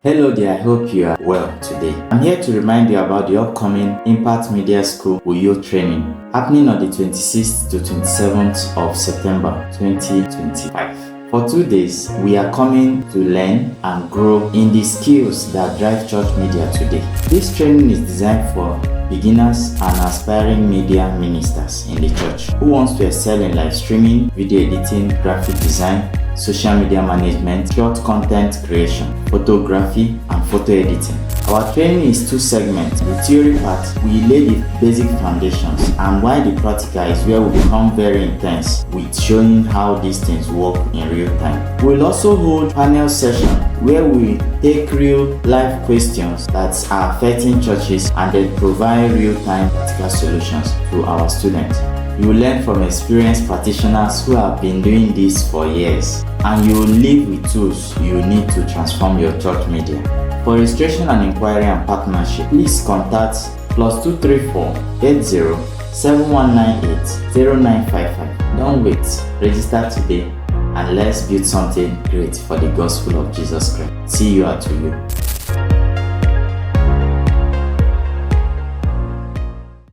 Hello there, I hope you are well today. I'm here to remind you about the upcoming Impact Media School Uyo training happening on the 26th to 27th of September 2025. For 2 days, we are coming to learn and grow in the skills that drive church media today. This training is designed for beginners and aspiring media ministers in the church who wants to excel in live streaming, video editing, graphic design, social media management, short content creation, photography, and photo editing. Our training is 2 segments. The theory part, we lay the basic foundations, and while the practical is where we become very intense with showing how these things work in real time. We'll also hold panel session where we take real life questions that are affecting churches and then provide real-time practical solutions to our students. You will learn from experienced practitioners who have been doing this for years, and you will live with tools you need to transform your church media. For registration and inquiry and partnership, please contact +234 80 7198 0955. Don't wait, register today and let's build something great for the gospel of Jesus Christ. See you at Uyo.